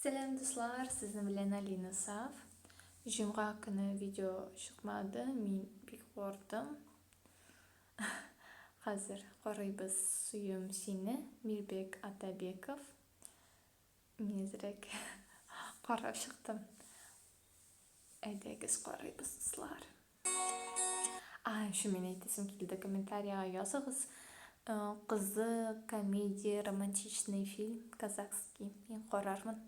Selam dostlar, sizin bilen Alina Saf. Cuma günü video çıkmadı, men bek korktum. Hazır qarayбыз Suyum seni, Mirbek Atabekov. Men direkt qarab chiqdim. Aydagiz qarayбыз dostlar. Shu men aytsim keldi, kommentariyaga yozig'iz. Qiziq, komediya, romantichный film, казахский. Men qararman.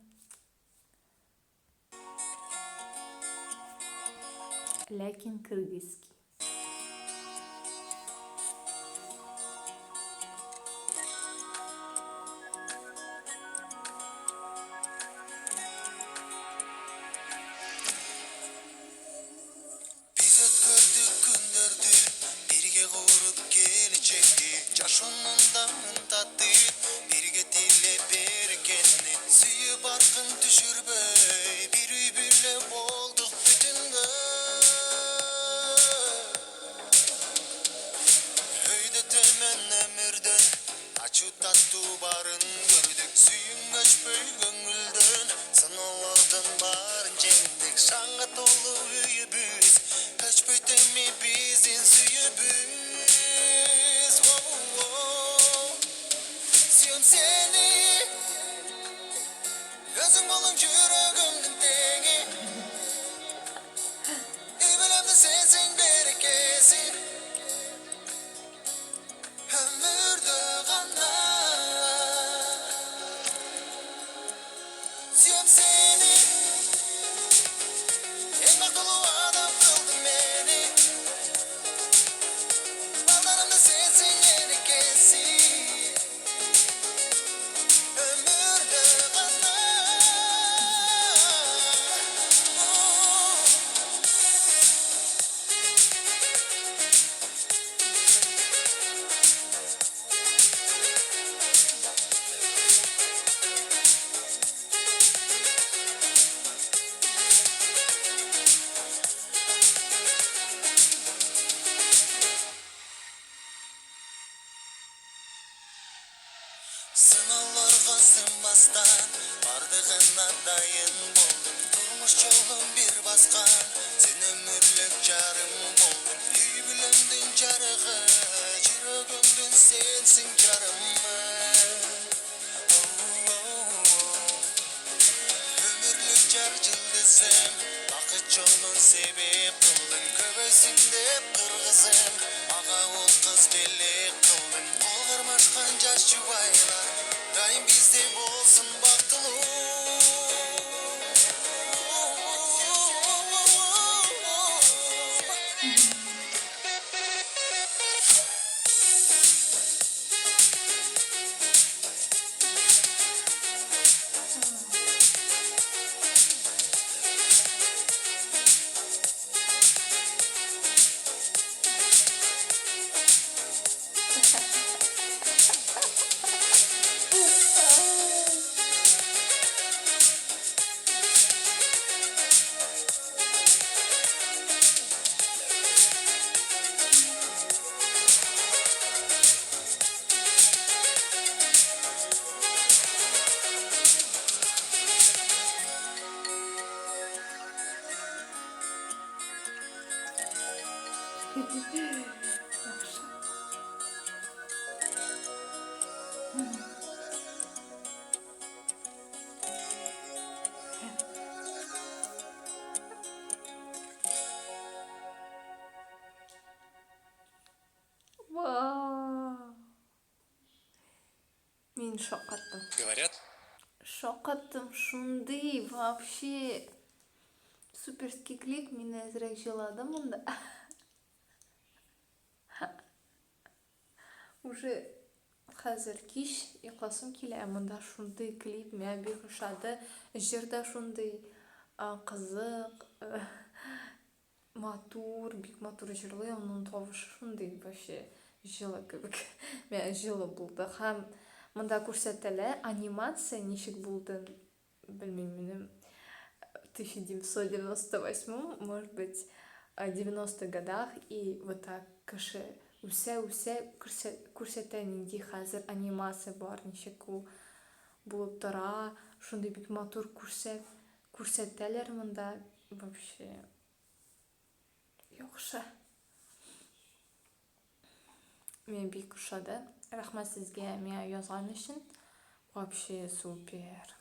Lekin kırgızki. Biz ötkürdük gündürdü, birge kurup gelecekti. Caşonundan tatlı, birge dile berkenli. Suyu barkın düşürbey, bir bile olduk bütün Höyde temen emirden, açı tatlı barın gördük. Suyun göçbey gönülden, sınavlardan barın cendik. Şanga dolu üyübüz, göçbey temi bizin suyubüz. Suyum seni, gözüm olun yüreğimden teni. İbelemde sensin berekesi. Ömürde kanlar Suyum seni En akıllı adam kıldın beni Ballarımda sensin gerekesi Ömürde kanlar Sınavlarga sınbastan Bardığına dayın boldum Turmuş yolun bir baskan Sen ömürlük carım boldun Üy bilendin carığı Yüreğimdin sensin carım Ömürlük car cıldızım Bakıt yolun sebep kıldın Köbesinde kırgızım Ağa ol kız belli kıldın Olgarmaşkan caş çubaylar Daim bizde bolsun baktılı Vau. Men şok etdim. Говорят, Şok etdim. Şunday вообще суперский клип. Мен әзірәк жыладым мұнда. Уже қазір кеш ұйқасым келе. Мұнда шундай клип. Мен бек ұшады. Жерде шундай қызық, матур, бек матур жырлы. Оның тавышы шундай вообще жылы кебек. Мен жылы болды. Һәм мұнда күрсәтелә анимация ничек булды, белмим, 1998, может быть, 90-х годах, и вот так кеше үсә күрсәтә нинди хәзер анимация бар, ничек ул булып тора, ушундай бик матур күрсәтәләр монда. Вообще яхшы. Мен бик ошады. Рахмат сезгә миңа язган өчен. Вообще супер.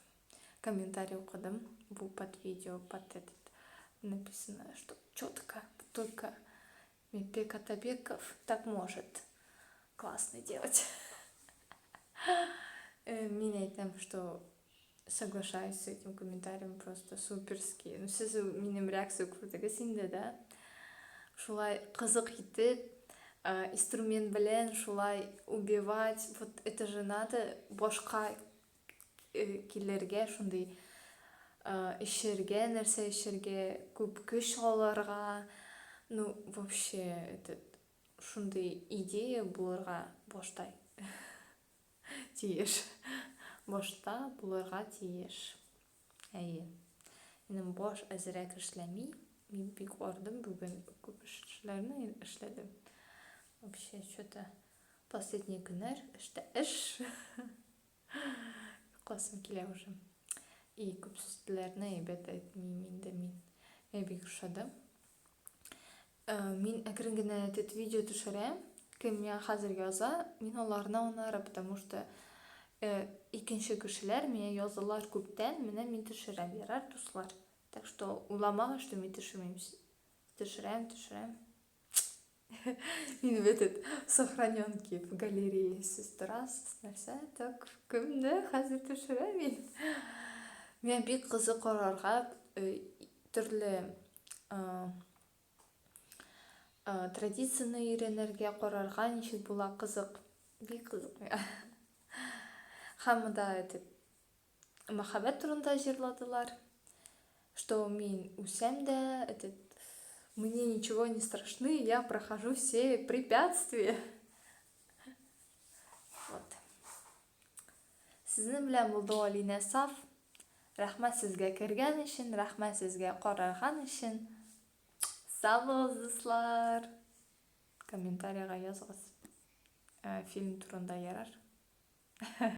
Комментарий окудум. Бу под видео, под этот написано, что четко, только Мирбек Атабеков так может классно делать. Мен айтам, что соглашаюсь с этим комментарием, просто суперский. Ну, сіз менің реакция көрдіңіз инде, да? Шулай қызық итеп, инструмент белән шулай убивать. Вот это же надо башка килергә, шундый эшергә, нәрсә эшергә, күп көч алырга. Ну, вообще, шундый идея булырга башта тиеш. Башта булырга тиеш. Әйе. Минем баш әзрәк эшләми. Мин бик ардым бүген, күп эшләрне эшләдем. Вообще, что-то последние көннәр эш. Классым килә уже. И күп сүзләрне әйбәт әйтмим инде мин. Бик ошады. Мин әкрен генә этот видео төшерәм. Кем миңа хәзер яза, мин аларны анарым, потому что икенче кешеләр миңа язалар күптән, менә мин төшерәм, ярар, дуслар. Так что уйламагыз, что мин төшермим. Төшерәм. Мин в этот сохраненки в галерее сестрас, нәрсә, так, кемне хәзер төшерәм мин. Миңа бик кызык карарга төрле традицияны өйрәнергә карарга, ничек була кызык. Бик кызык. Һәм монда мәхәббәт турында җырладылар. Что мин үсәм дә, мне ничего не страшны, я прохожу все препятствия. Вот. Сезнең белән булды Алина Саф. Рәхмәт сезгә кергән өчен, рәхмәт сезгә карарган өчен. Сау булыгыз, дуслар. Комментарийга языгыз. Фильм турында ярар.